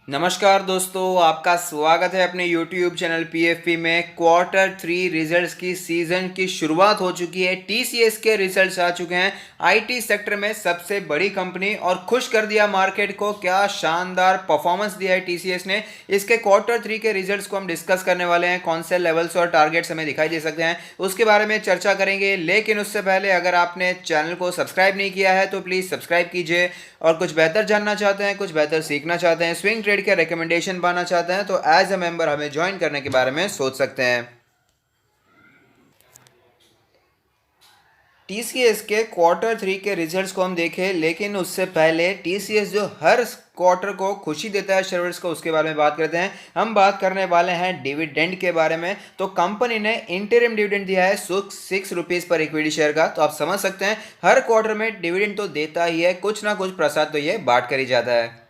नमस्कार दोस्तों, आपका स्वागत है अपने YouTube चैनल PFP में। क्वार्टर 3 रिजल्ट्स की सीजन की शुरुआत हो चुकी है। TCS के रिजल्ट्स आ चुके हैं। IT सेक्टर में सबसे बड़ी कंपनी और खुश कर दिया मार्केट को। क्या शानदार परफॉर्मेंस दिया है TCS ने। इसके क्वार्टर 3 के रिजल्ट्स को हम डिस्कस करने वाले हैं। कौन से लेवल्स और टारगेट्स हमें दिखाई दे सकते हैं उसके बारे में चर्चा करेंगे। लेकिन उससे पहले अगर आपने चैनल को सब्सक्राइब नहीं किया है तो प्लीज़ सब्सक्राइब कीजिए। और कुछ बेहतर जानना चाहते हैं, कुछ बेहतर सीखना चाहते हैं, स्विंग ट्रेड के रिकमेंडेशन पाना चाहते हैं तो एज अ मेंबर हमें ज्वाइन करने के बारे में सोच सकते हैं। TCS के क्वार्टर 3 के रिजल्ट्स को हम देखें, लेकिन उससे पहले TCS जो हर क्वार्टर को खुशी देता है शेयरहोल्डर्स को, उसके बारे में बात करते हैं। हम बात करने वाले हैं डिविडेंड के बारे में। तो कंपनी ने इंटरिम डिविडेंड दिया है ₹6 पर इक्विटी शेयर का। तो आप समझ सकते हैं हर क्वार्टर में डिविडेंड तो देता ही है, कुछ ना कुछ प्रसाद तो ये बांट कर ही जाता है।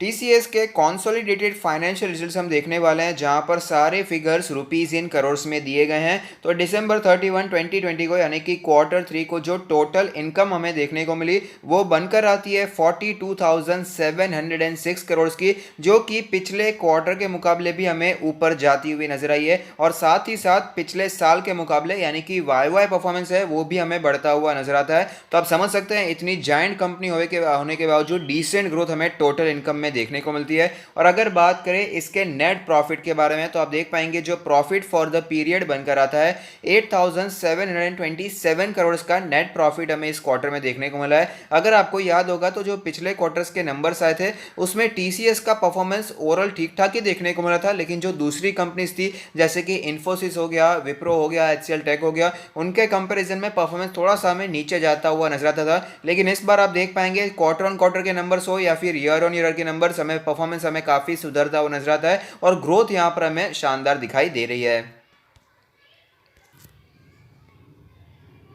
TCS के कॉन्सोलिडेटेड फाइनेंशियल रिजल्ट्स हम देखने वाले हैं, जहां पर सारे फिगर्स रुपीज इन करोड़ में दिए गए हैं। तो दिसंबर 31 2020 को यानी कि क्वार्टर 3 को जो टोटल इनकम हमें देखने को मिली वो बनकर आती है 42,706 करोड़ की, जो कि पिछले क्वार्टर के मुकाबले भी हमें ऊपर जाती हुई नजर आई है। और साथ ही साथ पिछले साल के मुकाबले यानी कि वाई परफॉर्मेंस है वो भी हमें बढ़ता हुआ नजर आता है। तो आप समझ सकते हैं इतनी जाइंट कंपनी होने के बावजूद डिसेंट ग्रोथ हमें टोटल इनकम में देखने को मिलती है। और अगर बात करें इसके नेट प्रॉफिट के बारे में तो आप देख पाएंगे जो प्रॉफिट फॉर द पीरियड बनकर आता है 8,727 करोड़ का नेट प्रॉफिट हमें इस क्वार्टर में देखने को मिला है। अगर आपको याद होगा तो जो पिछले क्वार्टर्स के नंबर्स आए थे उसमें TCS का परफॉर्मेंस ओवरऑल ठीक ठाक ही देखने को मिला था, लेकिन जो दूसरी कंपनीज थी जैसे कि इन्फोसिस हो गया, विप्रो हो गया, HCL टेक हो गया, उनके कंपैरिजन में परफॉर्मेंस थोड़ा सा हमें नीचे जाता हुआ नजर आता था। लेकिन इस बार आप देख पाएंगे क्वार्टर ऑन क्वार्टर के नंबर्स हो या फिर ईयर ऑन ईयर के नंबर्स, हमें परफॉर्मेंस हमें काफी सुधरता हुआ नजर आता है और ग्रोथ यहां पर हमें शानदार दिखाई दे रही है।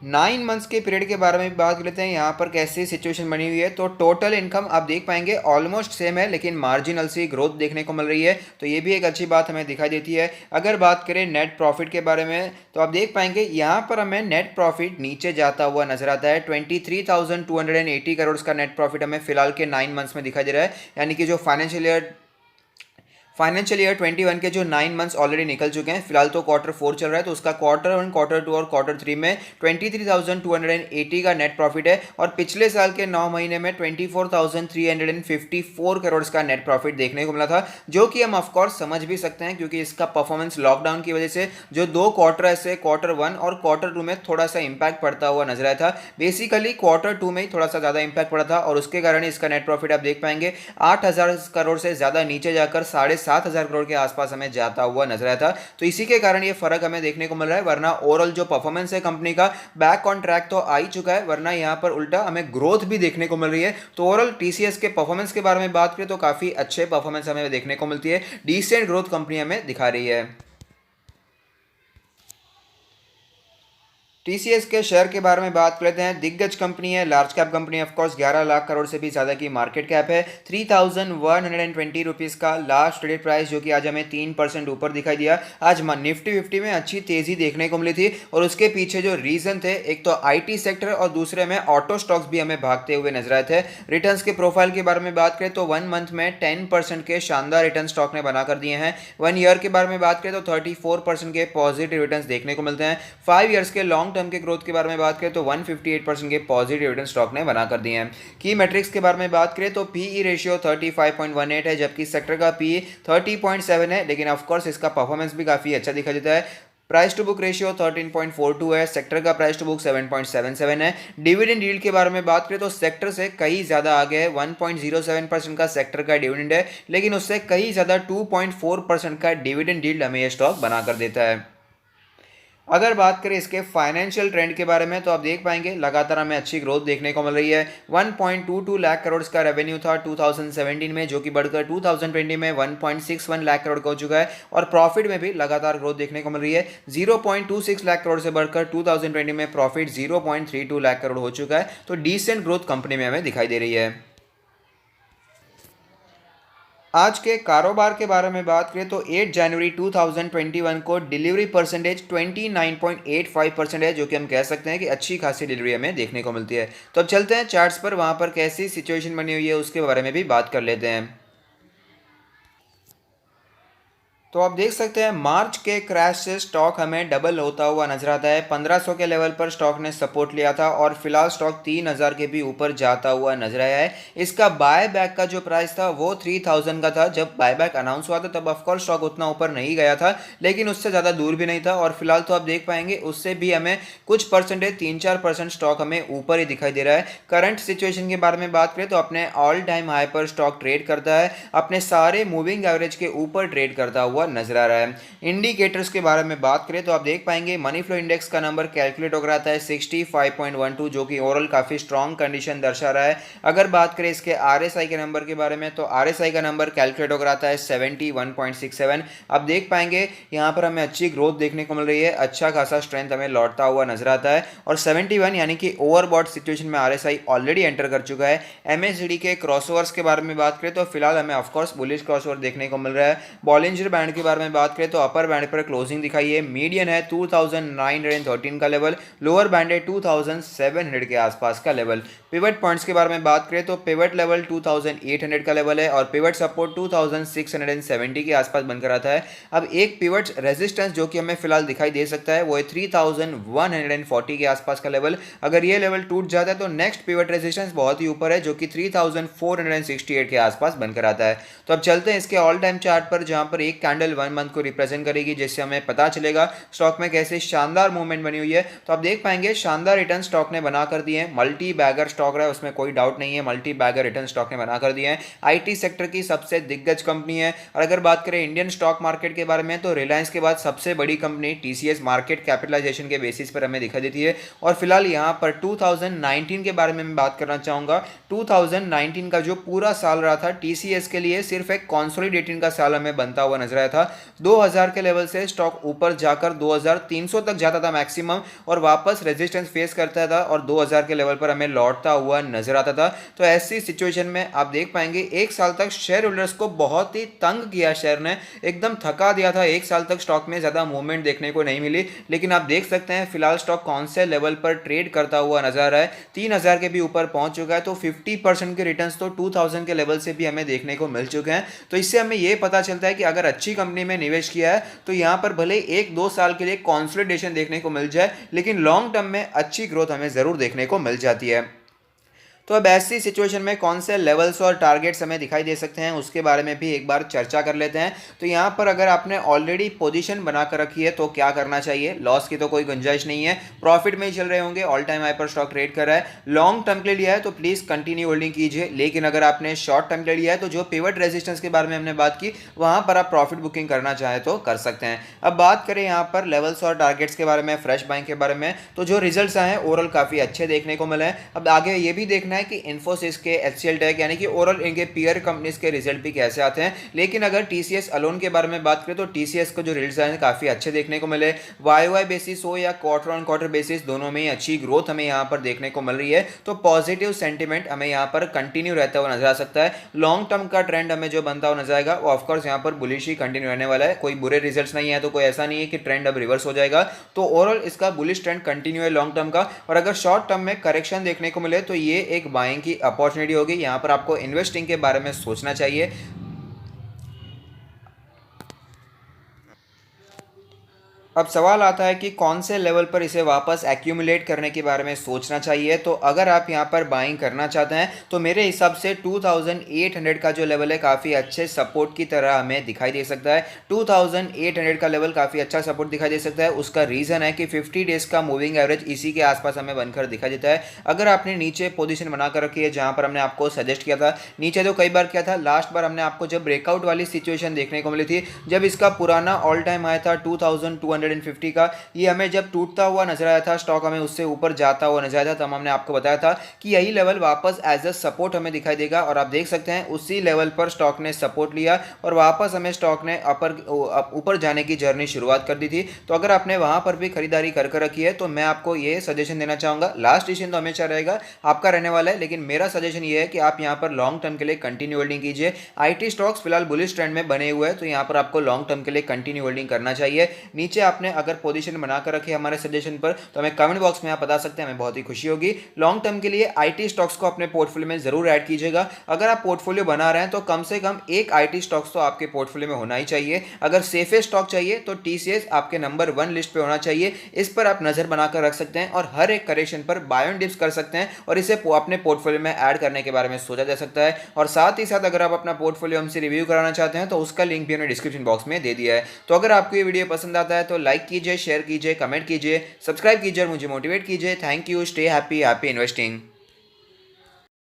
9 मंथ्स के पीरियड के बारे में भी बात कर लेते हैं। यहाँ पर कैसी सिचुएशन बनी हुई है तो टोटल इनकम आप देख पाएंगे ऑलमोस्ट सेम है, लेकिन मार्जिनल सी ग्रोथ देखने को मिल रही है। तो ये भी एक अच्छी बात हमें दिखाई देती है। अगर बात करें नेट प्रॉफिट के बारे में तो आप देख पाएंगे यहाँ पर हमें नेट प्रॉफिट नीचे जाता हुआ नजर आता है। 23,280 करोड़ का नेट प्रॉफिट हमें फिलहाल के 9 मंथ्स में दिखाई दे रहा है। यानी कि जो फाइनेंशियल ईयर 21 के जो 9 मंथ्स ऑलरेडी निकल चुके हैं, फिलहाल तो क्वार्टर 4 चल रहा है, तो उसका क्वार्टर 1, क्वार्टर 2 और क्वार्टर 3 में 23,280 का नेट प्रॉफिट है। और पिछले साल के 9 महीने में 24,354 करोड़ का नेट प्रॉफिट देखने को मिला था, जो कि हम ऑफकोर्स समझ भी सकते हैं क्योंकि इसका परफॉर्मेंस लॉकडाउन की वजह से जो 2 क्वार्टर ऐसे क्वार्टर 1 और क्वार्टर 2 में थोड़ा सा इंपैक्ट पड़ता हुआ नजर आया था। बेसिकली क्वार्टर 2 में ही थोड़ा सा ज़्यादा इंपैक्ट पड़ा था और उसके कारण इसका नेट प्रॉफिट आप देख पाएंगे 8,000 करोड़ से ज़्यादा नीचे जाकर 7,500 करोड़ के आसपास हमें जाता हुआ नजर आया था। तो इसी के कारण ये फर्क हमें देखने को मिल रहा है, वरना ओवरऑल जो परफॉर्मेंस है कंपनी का बैक ऑन ट्रैक तो आ ही चुका है, वरना यहां पर उल्टा हमें ग्रोथ भी देखने को मिल रही है। तो ओवरऑल TCS के परफॉर्मेंस के बारे में बात करें तो काफी अच्छे परफॉर्मेंस हमें देखने को मिलती है, डिसेंट ग्रोथ कंपनी हमें दिखा रही है। TCS के शेयर के बारे में बात कर लेते हैं। दिग्गज कंपनी है, लार्ज कैप कंपनी है, ऑफकोर्स 11 लाख करोड़ से भी ज़्यादा की मार्केट कैप है। 3,120 रुपीज़ का लास्ट ट्रेडेड प्राइस, जो कि आज हमें 3% ऊपर दिखाई दिया। आज निफ्टी 50 में अच्छी तेज़ी देखने को मिली थी और उसके पीछे जो रीज़न थे, एक तो IT सेक्टर और दूसरे में ऑटो स्टॉक्स भी हमें भागते हुए नजर आए थे। रिटर्न्स के प्रोफाइल के बारे में बात करें तो 1 मंथ में 10% के शानदार रिटर्न स्टॉक ने बना कर दिए हैं। 1 ईयर के बारे में बात करें तो 34% के पॉजिटिव रिटर्न्स देखने को मिलते हैं। 5 ईयर्स के लॉन्ग टर्म के ग्रोथ के बारे में बात करें तो 158% के पॉजिटिव रिटर्न स्टॉक ने बना कर दिए हैं। की मैट्रिक्स के बारे में बात करें तो पीई रेशियो 35.18 है, जबकि सेक्टर का पीई 30.7 है, लेकिन ऑफकोर्स इसका परफॉर्मेंस भी काफी अच्छा दिखाई देता है। प्राइस टू बुक रेशियो 13.42 है, सेक्टर का प्राइस टू बुक 7.77 है। डिविडेंड यील्ड के बारे में बात करें तो सेक्टर से कहीं ज्यादा आगे है। 1.07% का सेक्टर का डिविडेंड है, लेकिन उससे कहीं ज्यादा 2.4% का डिविडेंड यील्ड हमें यह स्टॉक बनाकर देता है। अगर बात करें इसके फाइनेंशियल ट्रेंड के बारे में तो आप देख पाएंगे लगातार हमें अच्छी ग्रोथ देखने को मिल रही है। 1.22 लाख करोड़ का रेवेन्यू था 2017 में, जो कि बढ़कर 2020 में 1.61 लाख करोड़ का हो चुका है। और प्रॉफिट में भी लगातार ग्रोथ देखने को मिल रही है। 0.26 लाख करोड़ से बढ़कर 2020 में प्रॉफिट 0.32 लाख करोड़ हो चुका है। तो डिसेंट ग्रोथ कंपनी में हमें दिखाई दे रही है। आज के कारोबार के बारे में बात करें तो 8 जनवरी 2021 को डिलीवरी परसेंटेज 29.85% है, जो कि हम कह सकते हैं कि अच्छी खासी डिलीवरी हमें देखने को मिलती है। तो अब चलते हैं चार्ट्स पर, वहाँ पर कैसी सिचुएशन बनी हुई है उसके बारे में भी बात कर लेते हैं। तो आप देख सकते हैं मार्च के क्रैश से स्टॉक हमें डबल होता हुआ नजर आता है। 1500 के लेवल पर स्टॉक ने सपोर्ट लिया था और फिलहाल स्टॉक 3000 के भी ऊपर जाता हुआ नजर आया है। इसका बाय बैक का जो प्राइस था वो 3000 का था। जब बाय बैक अनाउंस हुआ था तब ऑफकोर्स स्टॉक उतना ऊपर नहीं गया था, लेकिन उससे ज़्यादा दूर भी नहीं था। और फिलहाल तो आप देख पाएंगे उससे भी हमें कुछ परसेंटेज 3-4% स्टॉक हमें ऊपर ही दिखाई दे रहा है। करंट सिचुएशन के बारे में बात करें तो अपने ऑल टाइम हाई पर स्टॉक ट्रेड करता है, अपने सारे मूविंग एवरेज के ऊपर ट्रेड करता हुआ नजर आ रहा है। इंडिकेटर्स के बारे में बात करें तो आप देख पाएंगे मनी फ्लो इंडेक्स का नंबर कैलकुलेट होकर आता है 65.12, जो कि ओवरऑल काफी स्ट्रॉन्ग कंडीशन दर्शा रहा है। अगर बात करें इसके आरएसआई के नंबर के बारे में तो आरएसआई का नंबर कैलकुलेट होकर आता है 71.67। आप देख पाएंगे यहाँ पर हमें अच्छी ग्रोथ देखने को मिल रही है, अच्छा खासा स्ट्रेंथ हमें लौटता हुआ नजर आता है। और 71 यानी कि ओवरबॉट सिचुएशन में आरएसआई ऑलरेडी एंटर कर चुका है। एमएसडी के क्रॉसओवर्स के बारे में बात करें तो फिलहाल हमें ऑफकोर्स बुलिश क्रॉसओवर देखने को मिल रहा है। बॉलिंजर बैंड के बारे में बात करें तो अपर बैंड पर क्लोजिंग दिखाई है, मीडियन है 2913 का लेवल, लोअर बैंड है 2700 के आसपास का लेवल। पिवट पॉइंट्स के बारे में बात करें तो पिवट लेवल 2800 का लेवल है और पिवट सपोर्ट 2670 के आसपास बनकर आता है। अब एक पिवट रेजिस्टेंस जो कि हमें फिलहाल दिखाई दे सकता है वो है 3140 के आसपास का लेवल। अगर ये लेवल टूट जाता है तो नेक्स्ट पिवट रेजिस्टेंस बहुत ही ऊपर है जो कि 3468 के आसपास बनकर आता है। तो अब चलते हैं इसके ऑल टाइम चार्ट पर, जहां पर एक कैंडल 1 मंथ को रिप्रेजेंट करेगी, जिससे हमें पता चलेगा स्टॉक में कैसे शानदार मूवमेंट बनी हुई है। तो आप देख पाएंगे शानदार रिटर्न स्टॉक ने बना कर दिए हैं। मल्टी बैगर स्टॉक रहा है, उसमें कोई डाउट नहीं है, मल्टी बैगर रिटर्न स्टॉक ने बना कर दिए हैं। आईटी सेक्टर की सबसे दिग्गज कंपनी है। और अगर बात करें इंडियन स्टॉक मार्केट के बारे में तो रिलायंस के बाद सबसे बड़ी कंपनी टीसीएस मार्केट कैपिटलाइजेशन के बेसिस पर हमें दिखाई देती है। और फिलहाल यहाँ पर 2019 के बारे में मैं बात करना चाहूंगा। 2019 का जो पूरा साल रहा था टीसीएस के लिए सिर्फ एक कॉन्सोलिडेटिंग का साल हमें बनता हुआ नजर आया था। 2000 के लेवल से स्टॉक ऊपर जाकर 2300 तक जाता था मैक्सिमम, और वापस रेजिस्टेंस फेस करता था और 2000 के लेवल पर हमें लौटता हुआ नजर आता था। तो ऐसी सिचुएशन में आप देख पाएंगे एक साल तक शेयर होल्डर्स को बहुत ही तंग किया, शेयर ने एकदम थका दिया था। एक साल तक स्टॉक में ज्यादा मूवमेंट देखने को नहीं मिली, लेकिन आप देख सकते हैं फिलहाल स्टॉक कौन से लेवल पर ट्रेड करता हुआ नजर आ रहा है। 3000 के भी ऊपर पहुंच चुका है। तो 50% के रिटर्न्स तो 2000 के लेवल से भी हमें देखने को मिल चुके हैं। तो इससे हमें यह पता चलता है कि अगर अच्छी कंपनी में निवेश किया है तो यहां पर भले 1-2 साल के लिए कॉन्सोलिडेशन देखने को मिल जाए, लेकिन लॉन्ग टर्म में अच्छी ग्रोथ हमें जरूर देखने को मिल जाती है। तो अब ऐसी सिचुएशन में कौन से लेवल्स और टारगेट्स हमें दिखाई दे सकते हैं उसके बारे में भी एक बार चर्चा कर लेते हैं। तो यहाँ पर अगर आपने ऑलरेडी पोजीशन बना कर रखी है तो क्या करना चाहिए, लॉस की तो कोई गुंजाइश नहीं है, प्रॉफिट में ही चल रहे होंगे, ऑल टाइम हाई पर स्टॉक ट्रेड कर रहा है, लॉन्ग टर्म के लिए लिया है तो प्लीज कंटिन्यू होल्डिंग कीजिए। लेकिन अगर आपने शॉर्ट टर्म के लिए लिया है तो जो पिवट रेजिस्टेंस के बारे में हमने बात की वहां पर आप प्रॉफिट बुकिंग करना चाहे तो कर सकते हैं। अब बात करें यहाँ पर लेवल्स और टारगेट्स के बारे में, फ्रेश बाइंग के बारे में, तो जो रिजल्ट्स आए हैं ओवरऑल काफी अच्छे देखने को मिले हैं। अब आगे ये भी देखना है कि इन्फोसिस के एचसीएल टेक यानी कि ओवरऑल इनके पीयर कंपनीज के रिजल्ट भी कैसे आते हैं। लेकिन अगर टीसीएस अलोन के बारे में बात करें तो टीसीएस को जो रिजल्ट्स आए काफी अच्छे देखने को मिले। वाई बेसिस हो या क्वार्टर ऑन क्वार्टर बेसिस, दोनों में ही अच्छी ग्रोथ हमें यहाँ पर देखने को मिल रही है। तो पॉजिटिव सेंटिमेंट हमें यहाँ पर कंटिन्यू रहता हुआ नजर आ सकता है। लॉन्ग टर्म का ट्रेंड हमें जो बनता हुआ नजर आएगा वो ऑफकोर्स यहाँ पर बुलिश ही कंटिन्यू रहने वाला है। कोई बुरे रिजल्ट्स नहीं है तो कोई ऐसा नहीं है कि ट्रेंड अब रिवर्स हो जाएगा। तो ओवरऑल इसका बुलिश ट्रेंड कंटिन्यू है लॉन्ग टर्म का। और अगर शॉर्ट टर्म में करेक्शन देखने को मिले तो ये एक बाइंग की अपॉर्चुनिटी होगी। यहाँ पर आपको इन्वेस्टिंग के बारे में सोचना चाहिए। अब सवाल आता है कि कौन से लेवल पर इसे वापस एक्यूमुलेट करने के बारे में सोचना चाहिए। तो अगर आप यहाँ पर बाइंग करना चाहते हैं तो मेरे हिसाब से 2800 का जो लेवल है काफ़ी अच्छे सपोर्ट की तरह हमें दिखाई दे सकता है। 2800 का लेवल काफ़ी अच्छा सपोर्ट दिखाई दे सकता है। उसका रीज़न है कि 50 डेज का मूविंग एवरेज इसी के आसपास हमें बनकर दिखाई देता है। अगर आपने नीचे पोजीशन बनाकर रखी है जहाँ पर हमने आपको सजेस्ट किया था, नीचे तो कई बार किया था, लास्ट बार हमने आपको जब ब्रेकआउट वाली सिचुएशन देखने को मिली थी, जब इसका पुराना ऑल टाइम हाई था 2200 250 का, ये हमें जब टूटता हुआ नजर आया था, स्टॉक हमें उससे ऊपर जाता हुआ नजर आया था, तब हमने आपको बताया था कि यही लेवल वापस एज अ सपोर्ट हमें दिखाई देगा। और आप देख सकते हैं उसी लेवल पर स्टॉक ने सपोर्ट लिया और वापस हमें स्टॉक ने ऊपर जाने की जर्नी शुरुआत कर दी थी। तो अगर आपने वहां पर भी खरीदारी कर रखी है तो मैं आपको ये सजेशन देना चाहूंगा, लास्ट डिसीजन तो हमेशा रहेगा आपका रहने वाला है, लेकिन मेरा सजेशन ये है कि आप यहाँ पर लॉन्ग टर्म के लिए कंटिन्यू होल्डिंग कीजिए। आईटी स्टॉक्स फिलहाल बुलिश ट्रेंड में बने हुए हैं, तो यहाँ पर आपको लॉन्ग टर्म के लिए कंटिन्यू होल्डिंग करना चाहिए। नीचे आपने अगर पोजीशन बनाकर रखी है हमारे सजेशन पर तो हमें कमेंट बॉक्स में आप बता सकते हैं, हमें बहुत ही खुशी होगी। लॉन्ग टर्म के लिए आईटी स्टॉक्स को अपने पोर्टफोलियो में जरूर ऐड कीजिएगा। अगर आप पोर्टफोलियो बना रहे हैं तो कम से कम एक आईटी स्टॉक्स तो आपके पोर्टफोलियो में होना ही चाहिए। अगर सेफेस्ट स्टॉक चाहिए तो टीसीएस आपके नंबर 1 लिस्ट पे होना चाहिए। इस पर आप नजर बनाकर रख सकते हैं और हर एक करेक्शन पर बाय ऑन डिप्स कर सकते हैं और इसे अपने पोर्टफोलियो में ऐड करने के बारे में सोचा जा सकता है। और साथ ही साथ अगर आप अपना पोर्टफोलियो हमसे रिव्यू कराना चाहते हैं तो उसका लिंक भी हमने डिस्क्रिप्शन बॉक्स में दे दिया है। तो अगर आपको ये वीडियो पसंद आता है तो लाइक कीजिए, शेयर कीजिए, कमेंट कीजिए, सब्सक्राइब कीजिए और मुझे मोटिवेट कीजिए। Thank you, stay happy, happy investing.